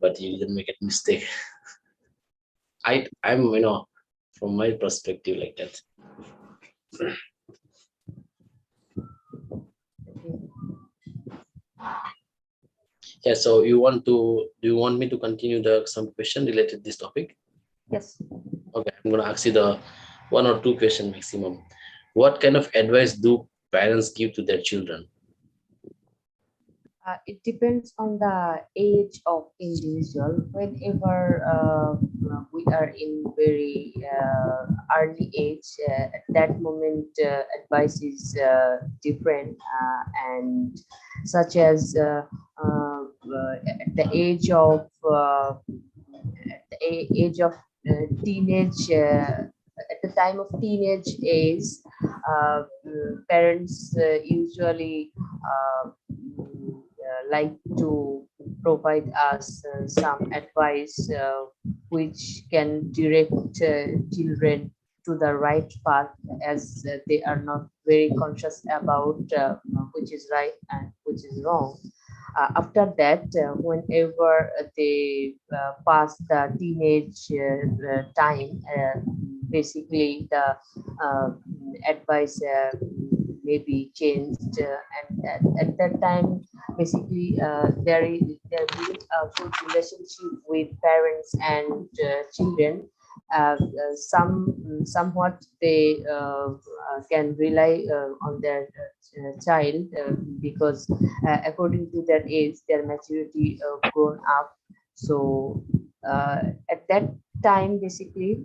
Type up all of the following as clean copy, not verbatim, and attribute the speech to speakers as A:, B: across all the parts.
A: but you didn't make a mistake. I'm from my perspective like that. Yeah, so do you want me to continue some question related to this topic?
B: Yes.
A: Okay, I'm gonna ask you the 1 or 2 question maximum. What kind of advice do parents give to their children?
B: It depends on the age of individual. Whenever we are in very early age, at that moment advice is different, and such as at the age of teenage. At the time of teenage age, parents usually like to provide us some advice which can direct children to the right path, as they are not very conscious about which is right and which is wrong. After that, whenever they pass the teenage time, basically the uh, advice may be changed, and at that time, basically there is a good relationship with parents and children. Somewhat they can rely on their child, because according to their age, their maturity grown up. So at that time, basically,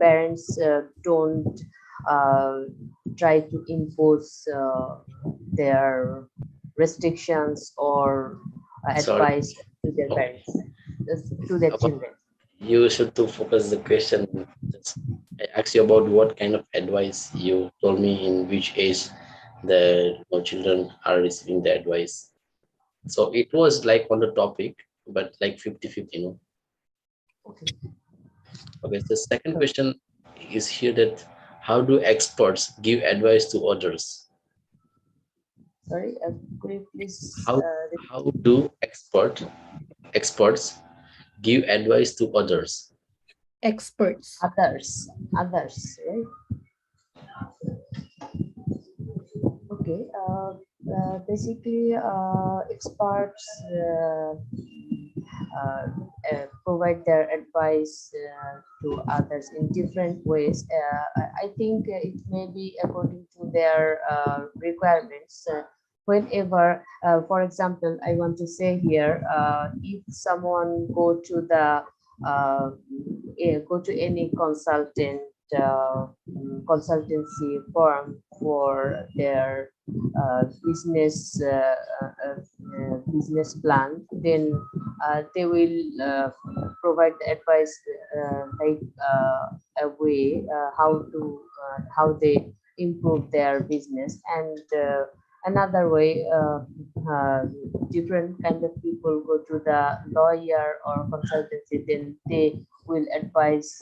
B: parents don't uh, try to impose their restrictions or
A: Sorry,
B: advice to their parents, to their children.
A: you should to focus the question. I asked you about what kind of advice. You told me in which age the children are receiving the advice. So it was like on the topic, but like 50-50.
B: Okay.
A: Okay, the second question is here that how do experts give advice to others?
B: Sorry, could you please
A: How do experts give advice to others?
C: Experts.
B: others, right? Okay. Basically, experts provide their advice to others in different ways. I think it may be according to their requirements. Whenever, for example, I want to say here, if someone go to any consultancy firm for their business plan, then they will provide the advice, like a way how they improve their business, and another way, different kind of people go to the lawyer or consultancy, then they will advise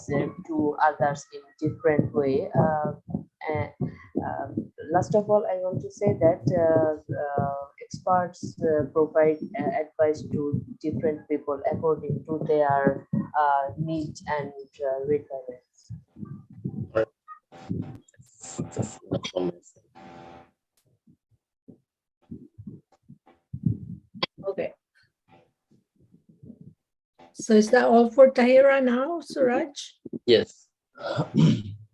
B: to others in different way. And, last of all, I want to say that experts provide advice to different people according to their needs and requirements.
A: That's enough for myself.
C: Okay. So is that all for Tahera now, Sooraj?
A: Yes.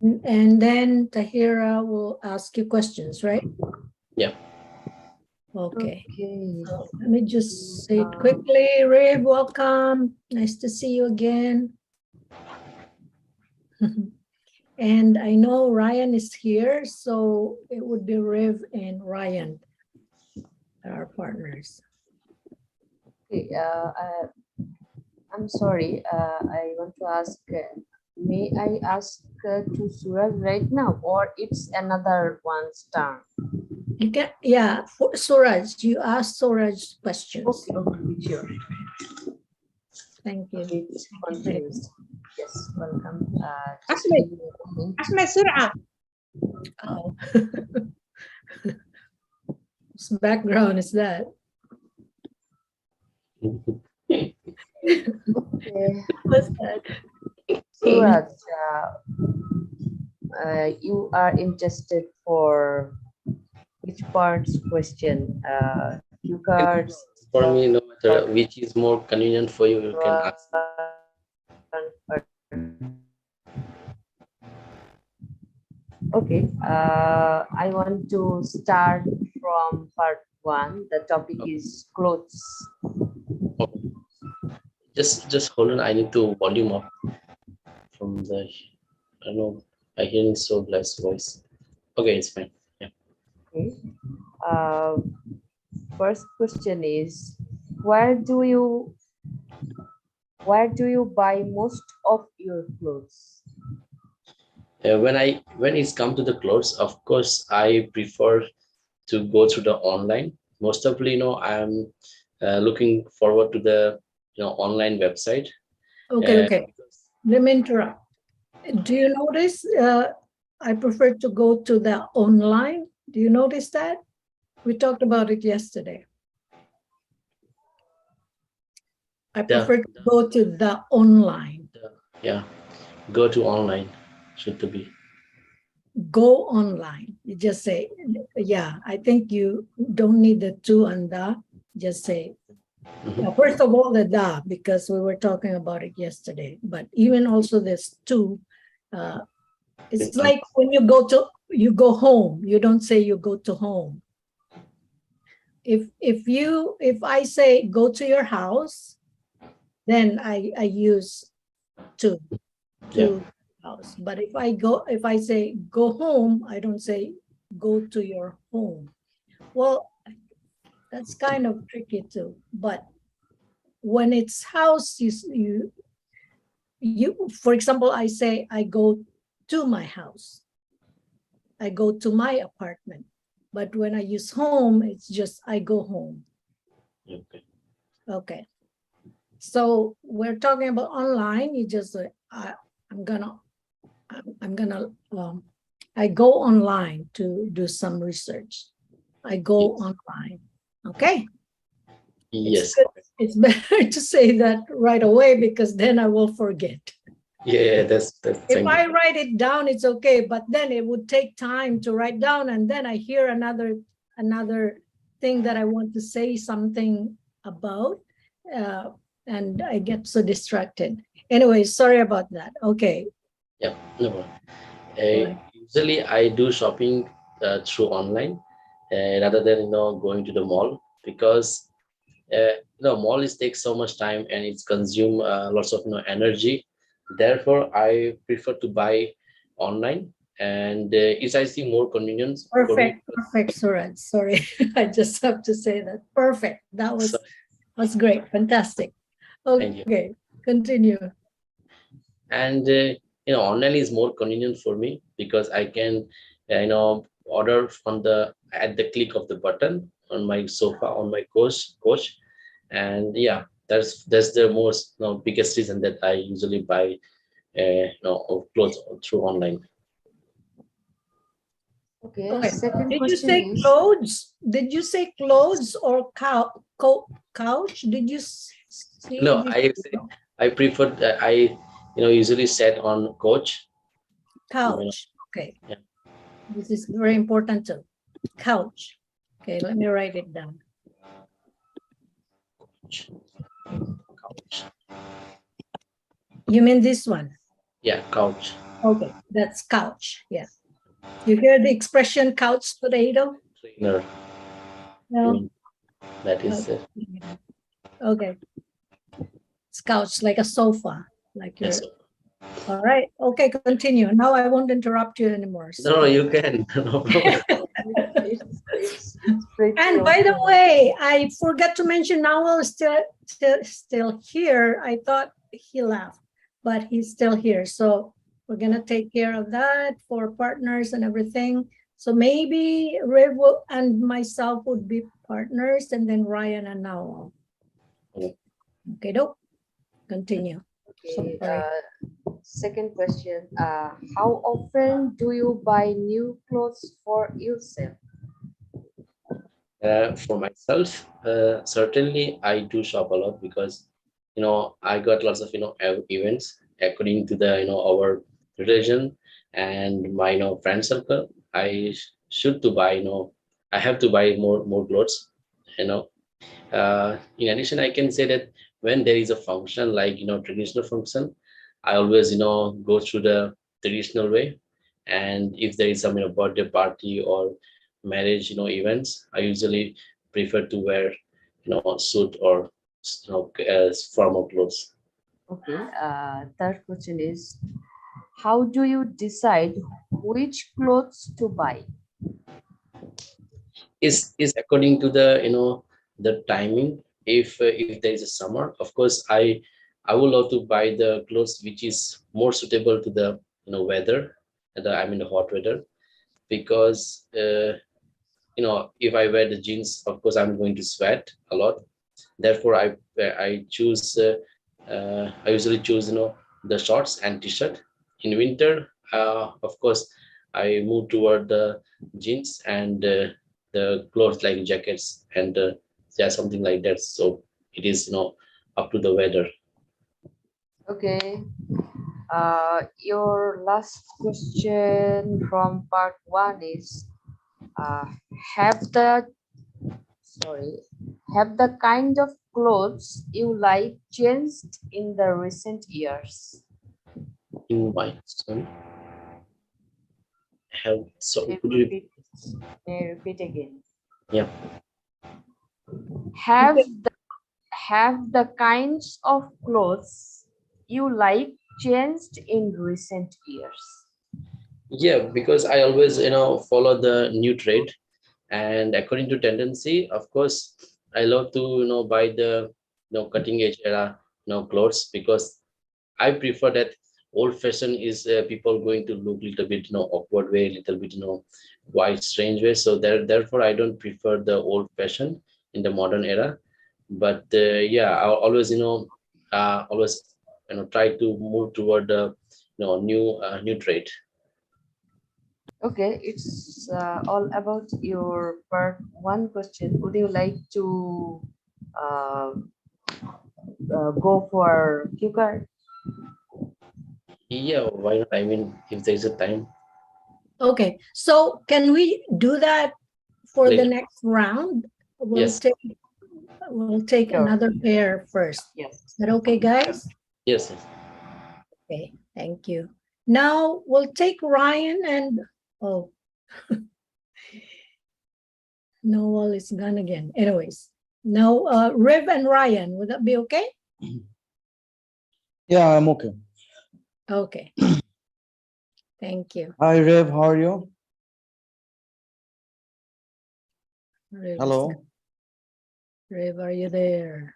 C: And then Tahera will ask you questions, right?
A: Yeah.
C: Okay.
B: Okay.
C: So let me just say it quickly. Rib, welcome. Nice to see you again. And I know Raiyan is here, so it would be Riv and Raiyan, our partners.
B: Okay. I'm sorry. I want to ask. May I ask to Sooraj right now, or it's another one's turn?
C: You can, yeah, for Sooraj, you ask Sooraj questions.
B: Okay, sure.
C: Thank you.
B: It's confused. Yes, welcome.
D: أسمع سرعة.
C: Oh. Whose background is that?
B: Okay.
C: What's that?
B: Sooraj, you are interested for which part's question? Cue cards
A: For me, no
B: or
A: matter which is more convenient for you, you can ask.
B: one okay. I want to start from part one. The topic is clothes.
A: Okay. Just hold on. I need to volume up from the. I don't know. I hear so less voice. Okay, it's fine. Yeah.
B: Okay. Uh, First question is, where do you buy most of your clothes?
A: When it's come to the clothes, of course, I prefer to go through the online. Most of I'm looking forward to the online website.
C: Okay,
A: Uh,
C: okay. Let me interrupt. Do you notice I prefer to go to the online? Do you notice that? We talked about it yesterday. I prefer to go to the online.
A: Yeah, go to online should to be.
C: Go online. You just say, yeah, I think you don't need the to and the, just say, first of all, the da, because we were talking about it yesterday, but even also this to, it's like when you go home, you don't say you go to home. If I say go to your house, then I use to house. But if I say go home, I don't say go to your home. Well, that's kind of tricky too. But when it's house, you for example, I say I go to my house. I go to my apartment. But when I use home, it's just I go home.
A: Okay.
C: Okay. So we're talking about online. You just I go online to do some research. I go online. Okay.
A: Yes.
C: It's better to say that right away because then I will forget.
A: Yeah, that's
C: if I write it down, it's okay, but then it would take time to write down, and then I hear another thing that I want to say something about, and I get so distracted. Anyway, sorry about that. Okay.
A: Yeah, no. Usually I do shopping through online rather than going to the mall, because mall is takes so much time and it's consume lots of energy. Therefore, I prefer to buy online, and it's I see more convenience for me.
C: Perfect, Sooraj. Sorry, I just have to say that. Perfect. That was great. Fantastic. Okay, continue.
A: And online is more convenient for me because I can order from at the click of the button on my sofa, on my coach. And yeah, that's the most biggest reason that I usually buy of clothes through online.
B: Okay.
C: Okay.
B: Second
C: Did you
B: question
C: say
B: is,
C: clothes? Did you say clothes or couch? Did you see?
A: No, I prefer I usually set on coach.
C: Couch. Okay.
A: Yeah.
C: This is very important too. Couch. Okay, let me write it down.
A: Couch.
C: You mean this one?
A: Yeah, couch.
C: Okay, that's couch. Yeah. You hear the expression couch potato?
A: Trainer.
C: No.
A: That is it.
C: Okay. It's couch like a sofa, like your.
A: Yes.
C: All right. Okay, continue. Now I won't interrupt you anymore.
A: No, you can. No problem.
C: And by the way, I forgot to mention Nawal is still here. I thought he left, but he's still here. So we're gonna take care of that for partners and everything. So maybe Riv and myself would be partners, and then Raiyan and Nawal. Okay, dope. Continue.
B: okay, second question, how often do you buy new clothes for yourself?
A: For myself, certainly I do shop a lot because I got lots of events according to the our religion and my friend circle. I should to buy I have to buy more clothes. You know, in addition, I can say that when there is a function like traditional function, I always go through the traditional way. And if there is some birthday party or marriage events, I usually prefer to wear suit or formal clothes.
B: Okay. Third question is, how do you decide which clothes to buy?
A: Is according to the the timing. If there is a summer, of course, I would love to buy the clothes which is more suitable to the weather, I mean the hot weather, because if I wear the jeans, of course I'm going to sweat a lot. Therefore I choose I usually choose the shorts and t-shirt. In winter, of course, I move toward the jeans and the clothes like jackets and yeah, something like that. So it is up to the weather.
B: Okay. Your last question from part one is, uh, have the sorry, have the kind of clothes you like changed in the recent years?
A: In my son have, so
B: May
A: could
B: I
A: you,
B: repeat, may I repeat again.
A: yeah.
B: Have the have the kinds of clothes you like changed in recent years?
A: Yeah, because I always follow the new trade, and according to tendency, of course, I love to buy the cutting edge era clothes, because I prefer that old fashion is people going to look little bit awkward way, little bit quite strange way. So therefore I don't prefer the old fashion in the modern era. But yeah, I'll always always try to move toward the new trade.
B: Okay, it's all about your part one question. Would you like to uh, go for cue card?
A: Yeah, why not? I mean, if there's a time
C: Okay, so can we do that for the
A: later.
C: next round? We'll
A: Yes,
C: take we'll take
B: Sure.
C: another pair first.
B: Yes.
C: Is that okay,
B: Sure.
C: guys?
A: yes, yes.
C: Okay, thank you. Now we'll take Ryan and oh, Nawal is gone again. Anyways, now Rev and Ryan, would that be okay?
E: Yeah, I'm okay.
C: Okay, thank you.
E: Hi, Rev. How are you?
C: Rev,
E: Hello.
C: Rev, are you there?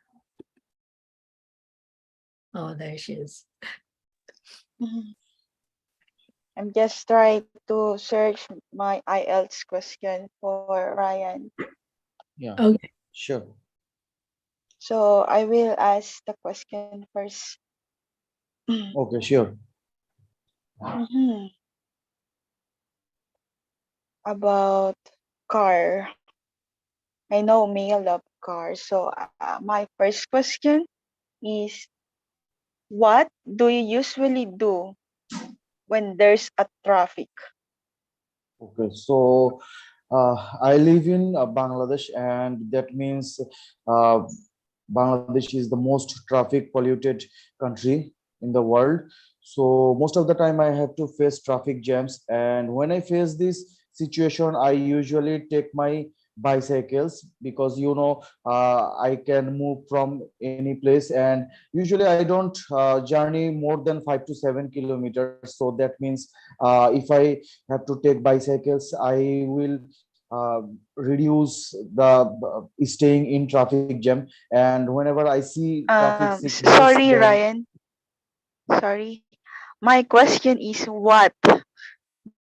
C: Oh, there she is.
F: I'm just trying to search my IELTS question for Ryan.
E: Yeah,
C: Okay,
E: sure.
F: So I will ask the question first.
E: Okay, sure.
F: Mhm. About car. I know Mia love cars. So my first question is, what do you usually do when there's a traffic?
E: Okay, so I live in Bangladesh, and that means uh, Bangladesh is the most traffic polluted country in the world. So most of the time I have to face traffic jams, and when I face this situation, I usually take my bicycles, because I can move from any place, and usually I don't journey more than 5 to 7 kilometers. So that means if I have to take bicycles, I will reduce the staying in traffic jam. And whenever I see traffic signals,
F: Sorry,
E: then
F: Ryan. Sorry. My question is, what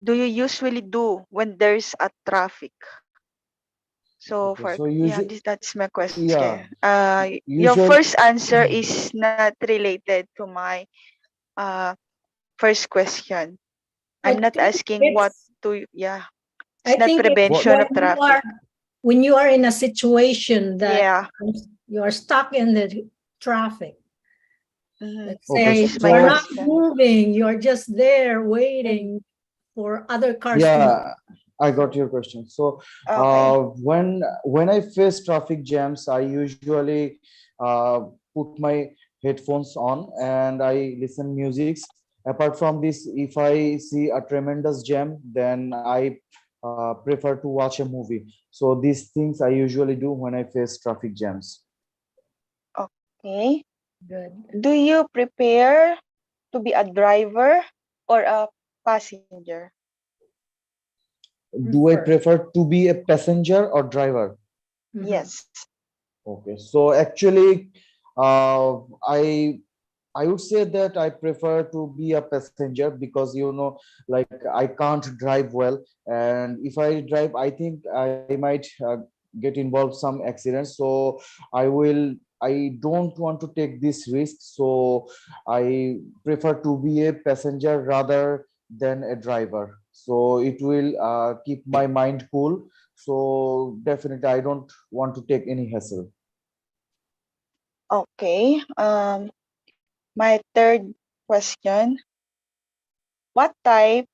F: do you usually do when there's a traffic? So
E: okay.
F: for
E: So
F: yeah,
E: usually,
F: that's my question.
E: yeah,
F: Your
E: usual.
F: first answer is not related to my uh first question. I'm
C: I
F: not
C: think
F: asking what
C: it's
F: to yeah. It's
C: I
F: not
C: think it's
E: What?
F: prevention of traffic.
C: when you are in a situation that
F: Yeah.
C: you are stuck in the traffic. Let's
E: Okay,
C: say
F: That is my
C: you're
E: so
C: not
F: question.
C: moving, you're just there waiting for other cars to move.
E: yeah, I got your question. So
F: Okay.
E: when I face traffic jams, I usually put my headphones on and I listen music. Apart from this, if I see a tremendous jam, then I prefer to watch a movie. So these things I usually do when I face traffic jams.
F: Okay.
C: Good.
F: Do you prepare to be a driver or a passenger?
E: Do I
C: Prefer.
E: prefer to be a passenger or driver?
C: Mhm.
F: Yes.
E: Okay, so actually, I would say that I prefer to be a passenger because like I can't drive well, and if I drive, I think I might get involved some accidents. So I don't want to take this risk. So I prefer to be a passenger rather than a driver. So it will keep my mind cool. So definitely, I don't want to take any hassle.
F: Okay. My third question. What type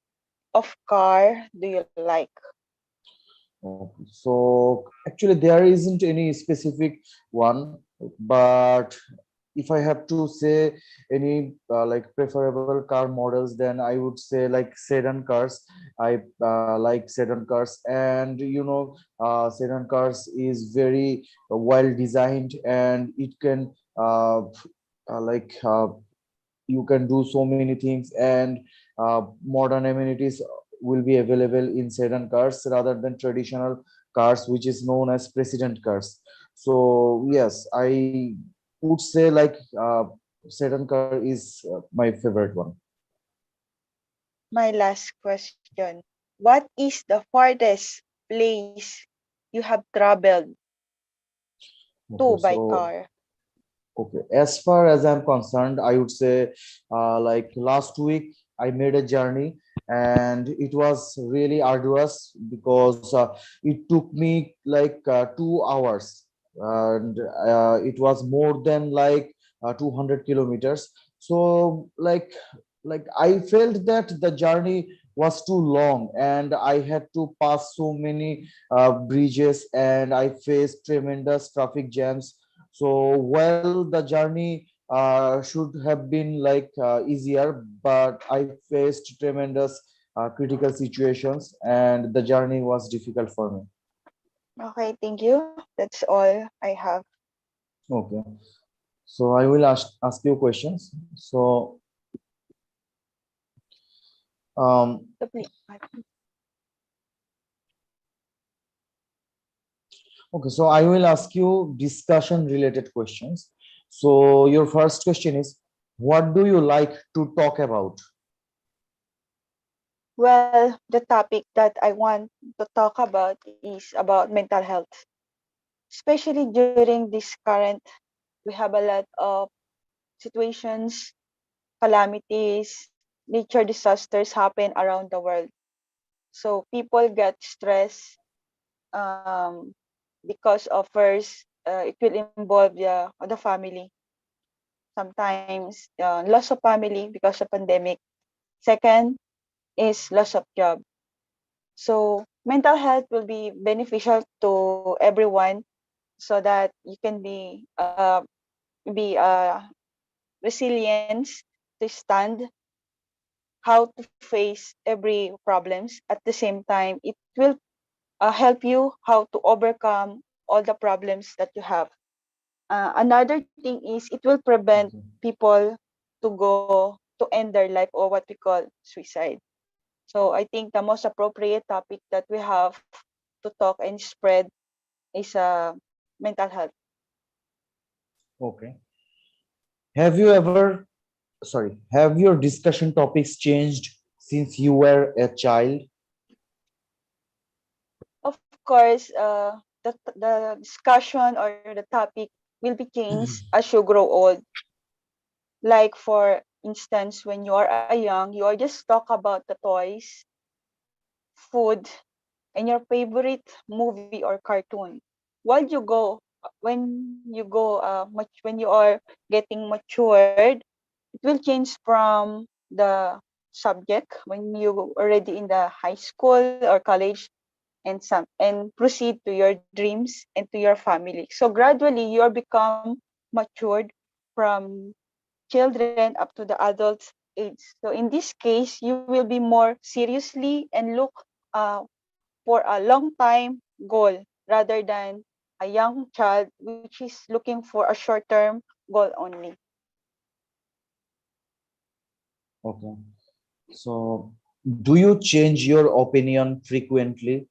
F: of car do you like?
E: Okay. So actually, there isn't any specific one, but if I have to say any like preferable car models, then I would say like sedan cars. I like sedan cars, and sedan cars is very well designed, and it can like you can do so many things, and modern amenities will be available in sedan cars rather than traditional cars which is known as president cars. So yes, I would say like sedan car is my favorite one.
F: My last question. What is the farthest place you have traveled to
E: Okay,
F: by
E: so
F: car?
E: okay, as far as I'm concerned, I would say like last week I made a journey, and it was really arduous because it took me like 2 hours, and it was more than like 200 kilometers. So like I felt that the journey was too long, and I had to pass so many bridges, and I faced tremendous traffic jams. So well, the journey should have been like easier, but I faced tremendous critical situations, and the journey was difficult for me.
F: Okay, thank you. That's all I have.
E: Okay, so I will ask you questions. So um,
F: So please.
E: okay, so I will ask you discussion related questions. So your first question is, what do you like to talk about?
F: Well, the topic that I want to talk about is about mental health. Especially during this current, we have a lot of situations, calamities, nature disasters happen around the world. So people get stressed um, because of first, it will involve the family. Sometimes loss of family because of pandemic. Second is loss of job. So mental health will be beneficial to everyone so that you can be resilience to stand how to face every problems. At the same time, it will help you how to overcome all the problems that you have. Another thing is it will prevent
E: Okay.
F: people to end their life, or what we call suicide. So I think the most appropriate topic that we have to talk and spread is mental health.
E: Okay. Have you ever, sorry, have your discussion topics changed since you were a child?
F: Of course, the discussion or the topic will be changed as you grow old. Like for instance, when you are a young, you are just talk about the toys, food, and your favorite movie or cartoon. While you go, when you go, when you are getting matured, will change from the subject when you already in the high school or college and proceed to your dreams and to your family. So gradually you are become matured from children up to the adult age. So in this case, you will be more seriously and look for a long time goal rather than a young child which is looking for a short term goal only.
E: Okay. So, do you change your opinion frequently?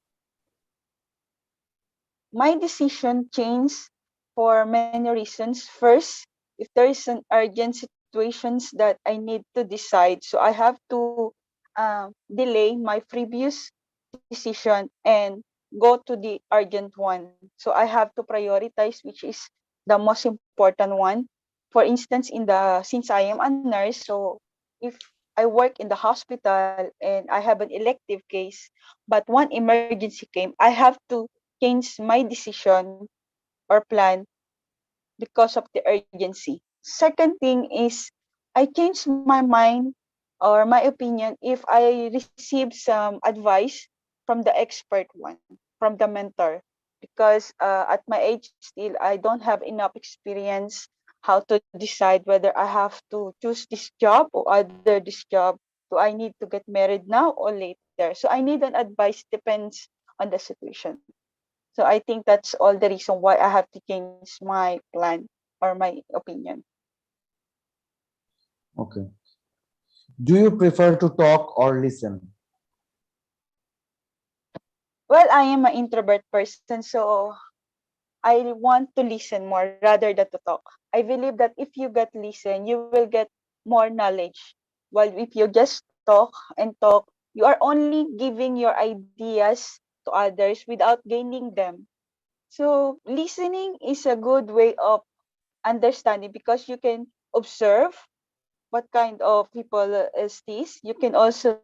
F: My decision changed for many reasons. First, if there is an urgent situations that I need to decide, so I have to delay my previous decision and go to the urgent one. So I have to prioritize which is the most important one. For instance, since I am a nurse, so if I work in the hospital and I have an elective case, but one emergency came, I have to change my decision or plan because of the urgency. Second thing is I change my mind or my opinion if I receive some advice from the expert one, from the mentor. Because at my age still, I don't have enough experience how to decide whether I have to choose this job or other this job. Do I need to get married now or later? So I need an advice depends on the situation. So I think that's all the reason why I have to change my plan or my opinion.
E: Okay. Do you prefer to talk or listen?
F: Well, I am an introvert person, so I want to listen more rather than to talk. I believe that if you get listen, you will get more knowledge. While if you just talk and talk, you are only giving your ideas to others without gaining them. So listening is a good way of understanding because you can observe what kind of people is this. You can also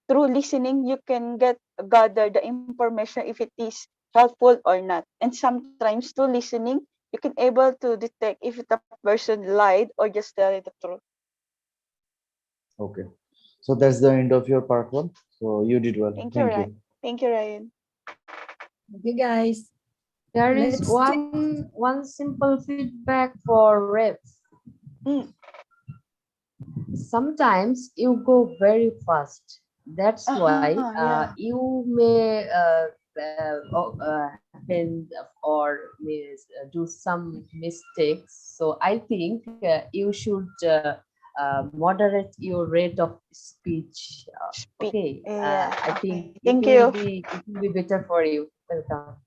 F: through listening you can gather the information if it is helpful or not. And sometimes through listening you can able to detect if the person lied or just telling the truth.
E: Okay. So that's the end of your part one. So you did well.
F: Thank you,
E: Thank
F: Ryan.
E: you.
F: Thank you, Ryan.
C: You guys,
B: There is
C: let's take,
B: one simple feedback for reps.
F: Mm.
B: Sometimes you go very fast. That's why
F: Yeah.
B: you may happen or may do some mistakes. So I think you should moderate your rate of speech.
F: Speak.
B: Okay,
F: Yeah.
B: I
F: Okay.
B: think
F: Thank you.
B: it will be better for you. Welcome.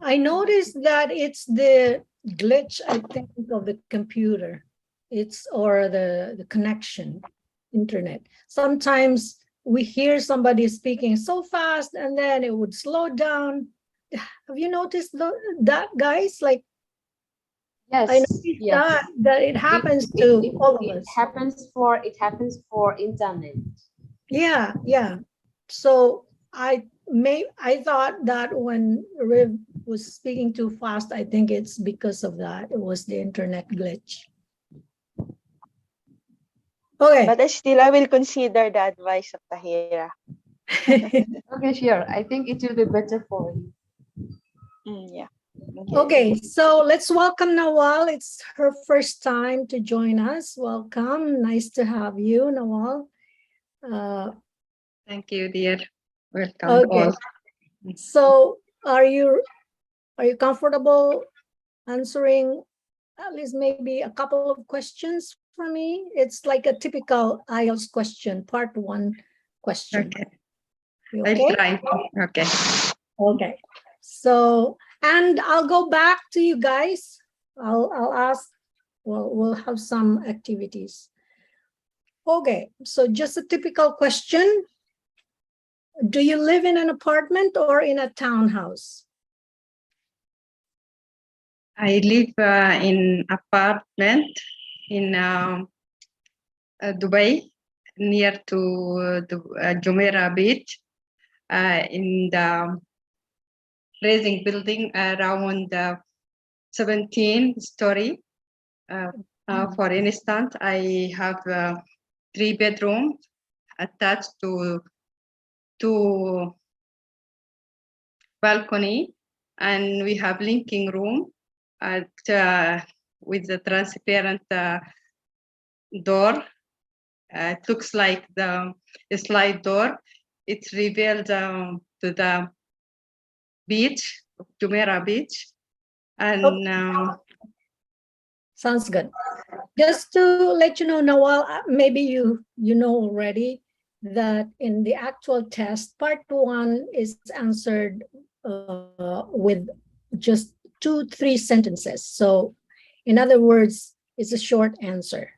C: I noticed that it's the glitch, I think, of the computer. It's or the connection, internet. Sometimes we hear somebody speaking so fast and then it would slow down. Have you noticed that, guys? Like I
B: Yes,
C: noticed
B: yes.
C: that it
B: It,
C: happens
B: it,
C: to
B: it,
C: all of
B: it
C: us.
B: happens for internet.
C: Yeah, yeah. So I thought that when Riv was speaking too fast, I think it's because of that. It was the internet glitch. Okay.
F: But I will consider the advice of Tahira.
B: Okay, sure. I think it will be better for you.
F: Yeah. Thank you.
C: Okay, so let's welcome Nawal. It's her first time to join us. Welcome. Nice to have you, Nawal.
D: Thank you, dear. Welcome
C: Okay.
D: all.
C: So are you comfortable answering at least maybe a couple of questions from me? It's like a typical IELTS question, part one question.
D: Okay.
C: You
D: I'll
C: okay?
D: try. Okay.
C: Okay. So, and I'll go back to you guys. I'll ask, well, we'll have some activities. Okay, so just a typical question. Do you live in an apartment or in a townhouse?
D: I live in apartment in Dubai, near to the Jumeirah Beach, in the raising building around 17 story For instance, I have 3 bedrooms attached to 2 balcony, and we have linking room at with the transparent door. It looks like the slide door. It's revealed to the beach, Jumeirah Beach, and
C: Sounds good. Just to let you know, Nawal, maybe you know already that in the actual test, part 1 is answered with just 2-3 sentences. So in other words, it's a short answer,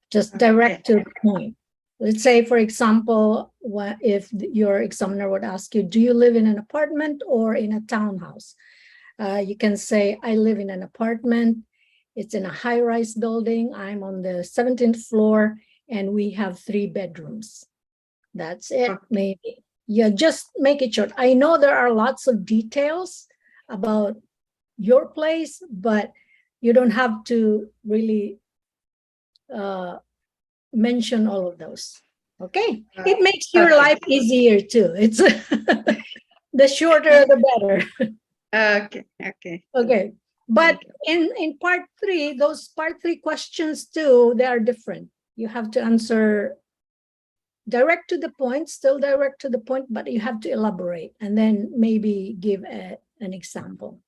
C: just direct to the point. Let's say, for example, if your examiner would ask you, do you live in an apartment or in a townhouse? You can say, I live in an apartment. It's in a high-rise building. I'm on the 17th floor, and we have 3 bedrooms. That's it, maybe. Yeah, just make it short. I know there are lots of details about your place, but you don't have to really mention all of those. Okay? It makes your life easier too. It's the shorter, the better.
D: Okay.
C: But in part 3, those part 3 questions too, they are different. You have to answer direct to the point, still direct to the point, but you have to elaborate and then maybe give an example.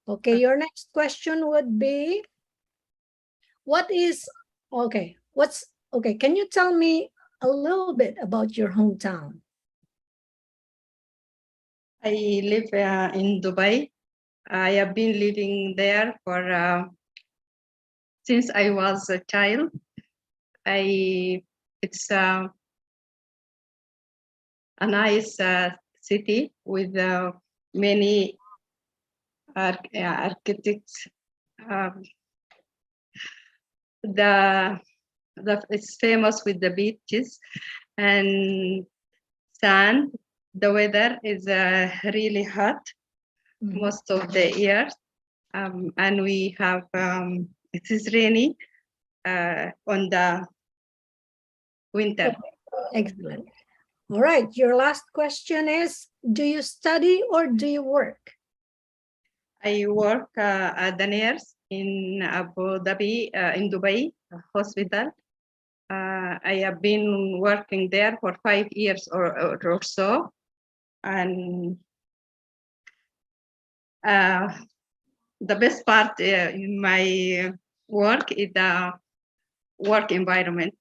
C: Okay, your next question would be, can you tell me a little bit about your hometown?
D: I live in Dubai. I have been living there for since I was a child. It's a nice city with many architects. It's famous with the beaches and sand. The weather is really hot most of the year, and we have it is rainy on the winter.
C: Excellent. All right, your last question is, do you study or do you work?
D: I work as a nurse in Abu Dhabi, in Dubai hospital. I have been working there for 5 years or so, and the best part in my work is the work environment.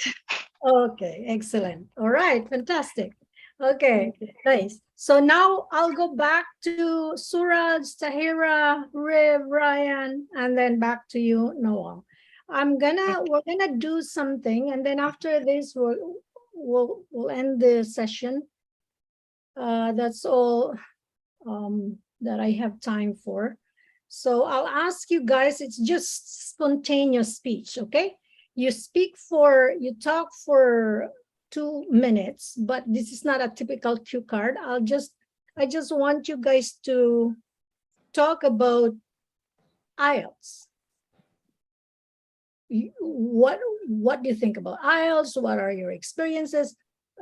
C: Okay, excellent. All right, fantastic. Okay, nice. So now I'll go back to Sooraj, Tahera, Raiyan, and then back to you, Nawal. We're gonna do something, and then after this, we'll end the session. That's all that I have time for. So I'll ask you guys, it's just spontaneous speech, okay? You talk for 2 minutes, but this is not a typical cue card. I just want you guys to talk about IELTS. What do you think about IELTS? What are your experiences?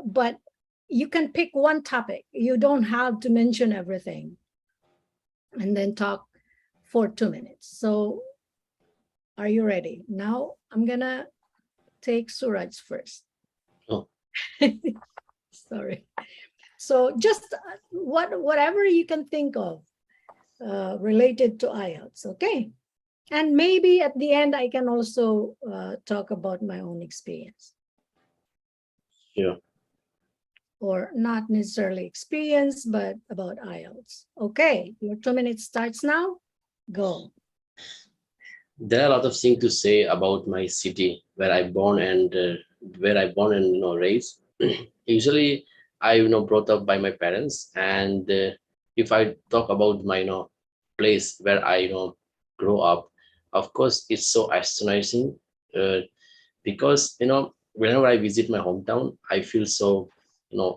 C: But you can pick one topic. You don't have to mention everything. And then talk for 2 minutes. So are you ready? Now I'm gonna take Sooraj first.
A: Oh.
C: Sorry. So just whatever you can think of related to IELTS, okay? And maybe at the end, I can also talk about my own experience.
A: Sure.
C: Or not necessarily experience, but about IELTS. Okay, your 2 minutes starts now. Go.
A: There are a lot of things to say about my city where I born and raised. Usually, I brought up by my parents, and if I talk about my place where I grow up, of course it's so astonishing because whenever I visit my hometown, I feel so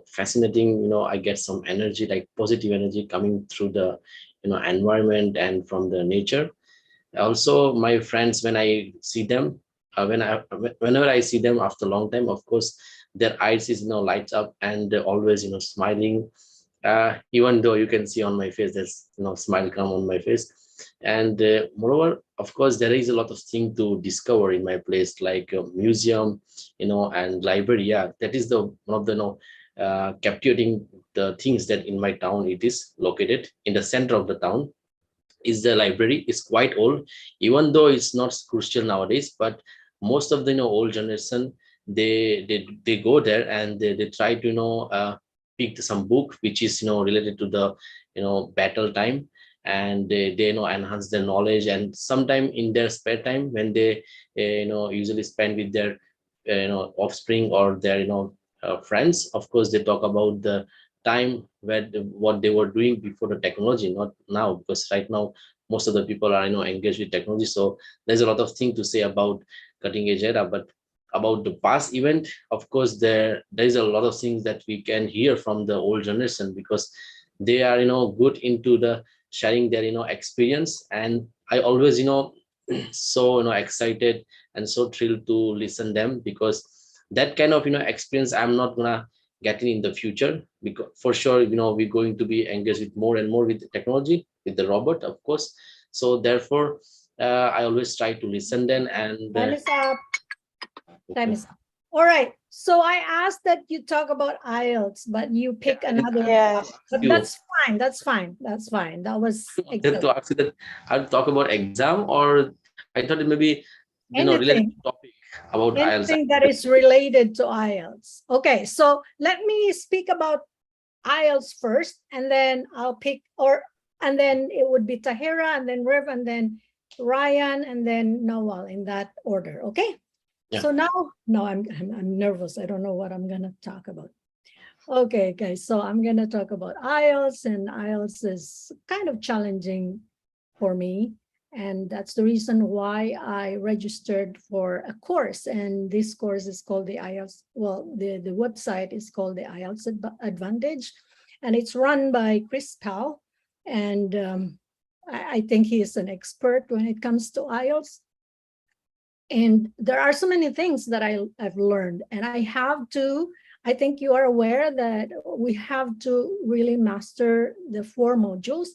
A: fascinating. I get some energy, like positive energy coming through the environment and from the nature. Also, my friends, when I see them, whenever I see them after a long time, of course, their eyes is lights up and they're always smiling. Even though you can see on my face, there's smile come on my face. And moreover, of course, there is a lot of thing to discover in my place, like a museum, and library. Yeah, that is the one of the captivating the things that in my town it is located in the center of the town is the library. Is quite old, even though it's not crucial nowadays, but most of the old generation, they go there and they try to pick some book which is related to the battle time, and they enhance their knowledge. And sometime in their spare time when they usually spend with their offspring or their friends, of course they talk about the time where what they were doing before the technology, not now, because right now most of the people are engaged with technology. So there's a lot of things to say about cutting edge era. But about the past event, of course there is a lot of things that we can hear from the old generation, because they are good into the sharing their experience. And I always so excited and so thrilled to listen them, because that kind of experience I'm not gonna getting in the future, because for sure we're going to be engaged with more and more with the technology, with the robot, of course. So therefore I always try to listen then. And
C: Time is up. Time is up. All right. So I asked that you talk about IELTS, but you pick another.
F: Yes.
C: But that's fine. That's fine. That's fine. That was
A: wanted to ask you that I'll talk about exam, or I thought it maybe related
C: anything.
A: topic about IELTS.
C: Anything that is related to IELTS. Okay, so let me speak about IELTS first, and then I'll pick, and then it would be Tahera, and then Rev, and then Raiyan, and then Nawal, in that order. Okay.
A: Yeah.
C: So now, no, I'm nervous. I don't know what I'm gonna talk about. Okay, guys. So I'm gonna talk about IELTS, and IELTS is kind of challenging for me. And that's the reason why I registered for a course. And this course is called the IELTS. Well, the website is called the IELTS Advantage. And it's run by Chris Powell. And I think he is an expert when it comes to IELTS. And there are so many things that I've learned. And I think you are aware that we have to really master the 4 modules.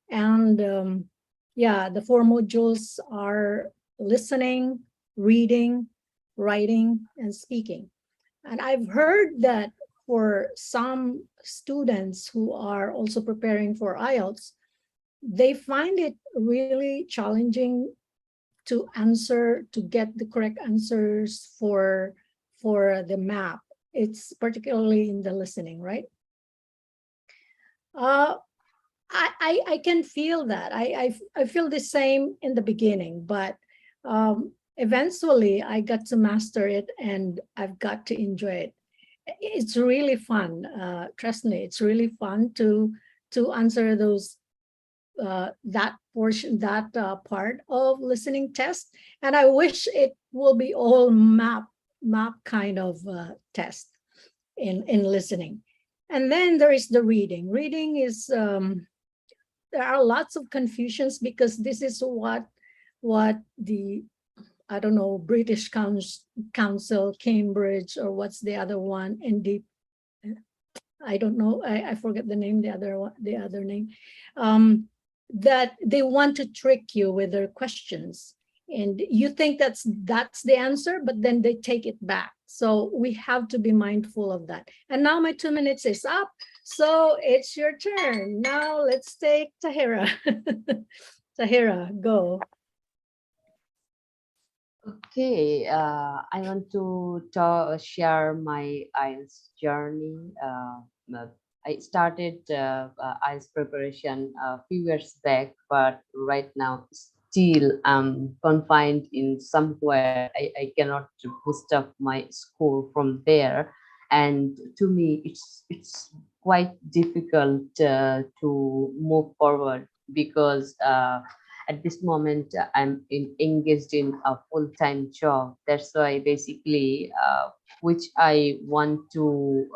C: And yeah, the 4 modules are listening, reading, writing, and speaking. And I've heard that for some students who are also preparing for IELTS, they find it really challenging to get the correct answers for the map. It's particularly in the listening, right? I can feel that. I feel the same in the beginning, but eventually I got to master it, and I've got to enjoy it. It's really fun. Trust me, it's really fun to answer those that portion, that part of listening test. And I wish it will be all map kind of test in listening. And then there is the reading. Reading is there are lots of confusions, because this is what the, I don't know, British Council, Cambridge, or what's the other one, and I don't know, I forget the name, the other name, that they want to trick you with their questions, and you think that's the answer, but then they take it back. So we have to be mindful of that. And now my 2 minutes is up, so it's your turn. Now let's take Tahera. Tahera, go.
B: Okay, I want to share my IELTS journey. I started IELTS preparation a few years back, but right now still I'm confined in somewhere. I cannot boost up my score from there, and to me it's quite difficult to move forward, because at this moment I'm engaged in a full-time job. That's why basically which I want to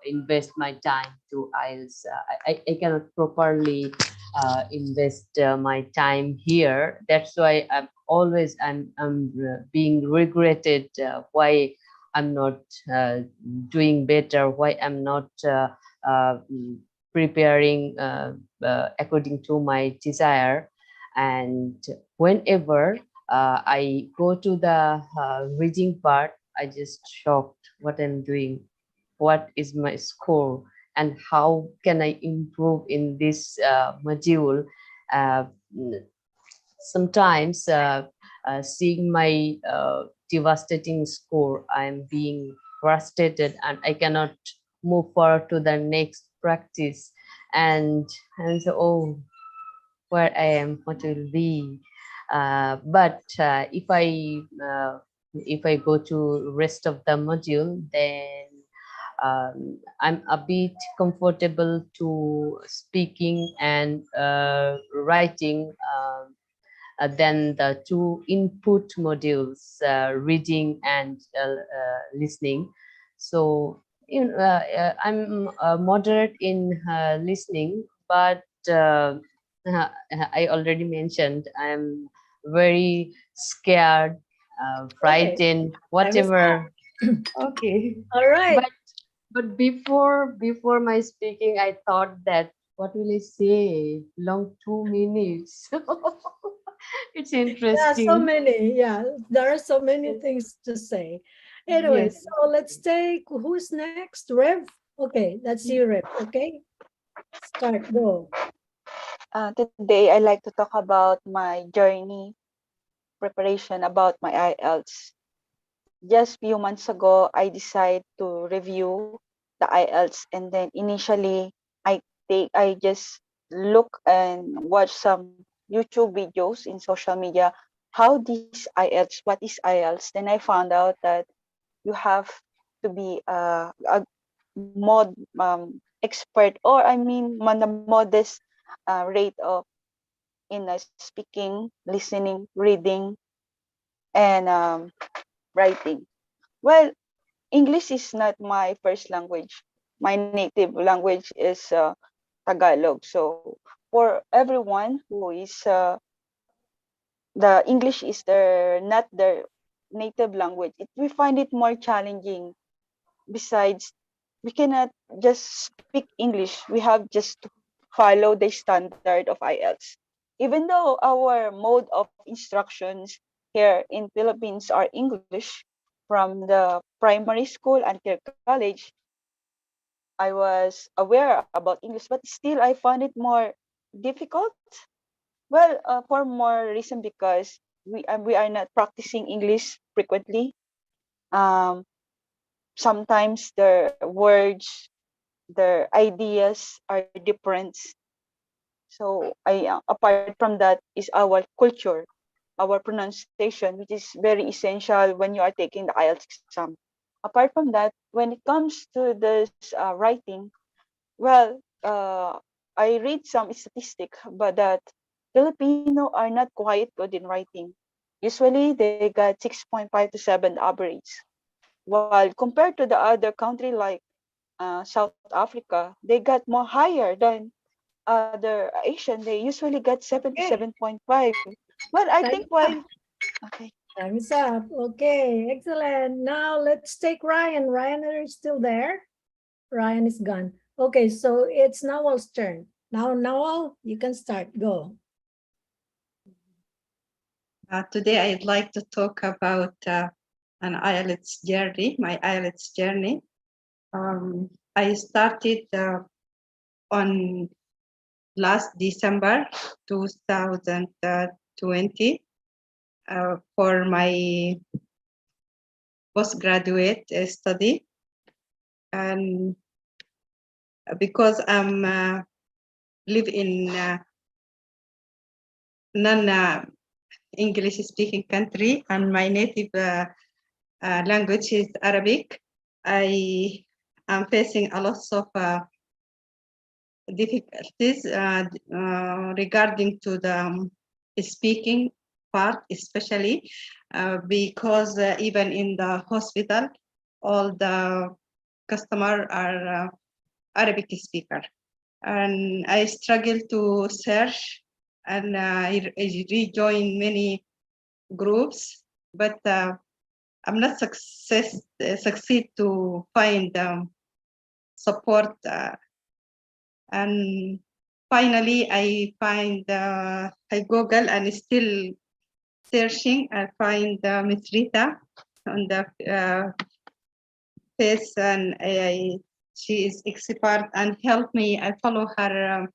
B: invest my time to IELTS. I cannot properly invest my time here. That's why always I'm being regretted why I'm not doing better, why I'm not preparing according to my desire. And whenever I go to the reading part, I just shocked what I'm doing, what is my score, and how can I improve in this module. Uh, Sometimes seeing my devastating score, I'm being frustrated and I cannot move forward to the next practice. And so, oh, where I am, what will be. But if I go to rest of the module, then I'm a bit comfortable to speaking and writing than the two input modules, reading and listening. So I'm moderate in listening, but I already mentioned I'm very scared,
C: Okay,
B: frightened,
C: time is up.
B: whatever. Okay,
C: All right.
B: but before my speaking, I thought that what will I say? Long 2 minutes. It's
C: Yeah, so
B: interesting.
C: many. Yeah, there are so many things to say. Anyway,
B: Yes.
C: so let's take who's next? Rev? Okay, that's you, Rev. Okay, start, go.
F: Today, I like to talk about my journey preparation about my IELTS. Just few months ago, I decided to review the IELTS, and then initially I just look and watch some YouTube videos in social media how this IELTS, what is IELTS. Then I found out that you have to be a mod expert, or I mean on the modest rate of in speaking, listening, reading, and writing. Well, English is not my first language. My native language is Tagalog. So for everyone who is the English is their not their native language, we find it more challenging. Besides, we cannot just speak English. We have just to follow the standard of IELTS. Even though our mode of instructions here in Philippines are English from the primary school until college, I was aware about English, but still I find it more difficult. Well, for more reason because we are not practicing English frequently. Um, Sometimes their words, their ideas are different. So apart from that is our culture, our pronunciation, which is very essential when you are taking the IELTS exam. Apart from that, when it comes to this writing, well, I read some statistic, but that Filipino are not quite good in writing. Usually, they got 6.5 to 7 average. While compared to the other country like South Africa, they got more higher than other Asian. They usually got 7 to
C: Okay,
F: 7.5. Well, I
C: time
F: think
C: is up.
F: why. Okay.
C: Time is up. Okay, excellent. Now let's take Ryan. Ryan, are you still there? Ryan is gone. Okay, so it's Nawal's turn. Now, Nawal, you can start. Go.
D: Today, I'd like to talk about an IELTS journey, my IELTS journey. I started on last December 2020 for my postgraduate study. And because I'm live in non-English speaking country and my native language is Arabic, I am facing a lot of difficulties regarding to the speaking part, especially because even in the hospital, all the customer are Arabic speaker, and I struggle to search and I rejoin many groups, but I'm not succeed to find support. And finally, I find I Google and still searching. I find Miss Rita on the face, and she is expert and help me. I follow her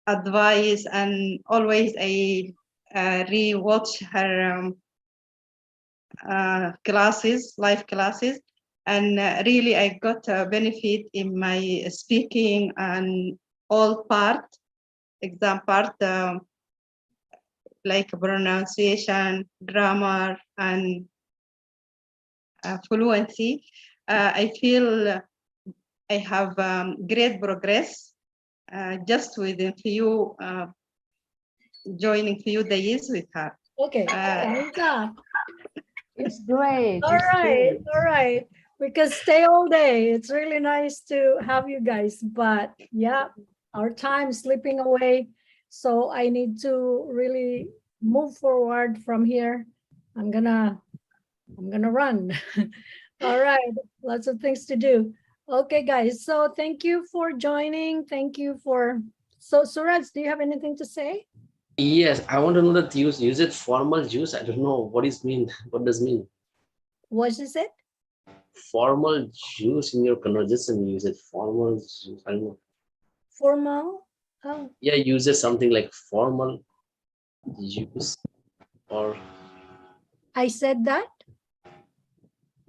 D: advice, and always I re-watch her classes, live classes, and really I got a benefit in my speaking and all part, exam part, like pronunciation, grammar, and fluency. I feel I have great progress just within few joining few days with her.
C: Okay. Hands up.
B: It's great.
C: All
B: It's
C: right,
B: great.
C: all right. We can stay all day. It's really nice to have you guys, but yeah, our time slipping away. So I need to really move forward from here. I'm gonna run. All right, lots of things to do. Okay, guys. So thank you for joining. Thank you for. So Suraj, do you have anything to say?
A: Yes, I want to know that use it formal use. I don't know what is mean. What does mean?
C: What is it?
A: Formal use in your conversation. Use it formal use. I don't know.
C: Formal? Oh,
A: Yeah, use it something like formal use or
C: I said that.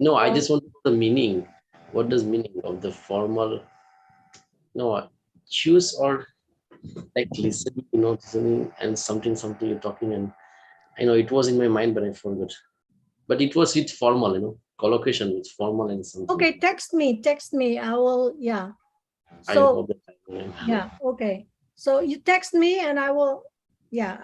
A: no. I
C: Or
A: just want to know the meaning. What does meaning of the formal? No, choose or like listening, listening and something you're talking, and I know it was in my mind, but I forgot. But it was with formal, collocation with formal and something.
C: okay, text me. I will, yeah.
A: I don't
C: So
A: know the time.
C: yeah, okay. So you text me and I will, yeah,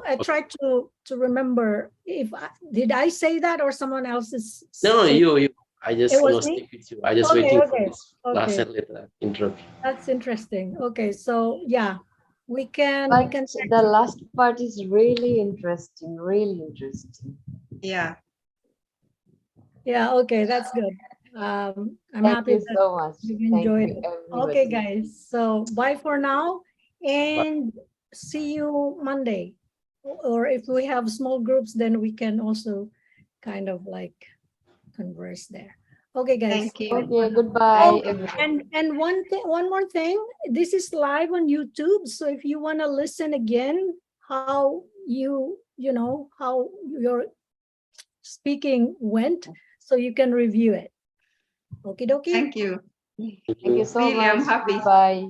C: I try to remember if did I say that or someone else is
A: No,
C: saying.
A: you. I just
C: It was
A: stick
C: me?
A: with you. I just
C: Okay,
A: waiting for
C: okay,
A: this class
C: okay.
A: and later interrupt you.
C: That's interesting. Okay, so yeah, we can
B: But
C: text.
B: the last part is really interesting, really interesting.
D: Yeah.
C: Yeah, okay, that's good. I'm
B: Thank
C: happy
B: you
C: that
B: so much.
C: you've
B: Thank
C: enjoyed
B: you,
C: it. Okay,
B: everybody.
C: guys. So bye for now
A: But
C: and see you Monday. Or if we have small groups, then we can also kind of like converse there. Okay, guys.
D: Thank you.
C: Bye for
B: Okay,
C: now.
B: goodbye,
C: Oh,
B: everybody.
C: and one more thing. This is live on YouTube. So if you want to listen again, how how your speaking went, so you can review it. Okie dokie.
D: Thank you.
A: thank
B: Thank you
A: you.
B: so
D: Really, I'm
B: much.
D: happy.
B: Goodbye.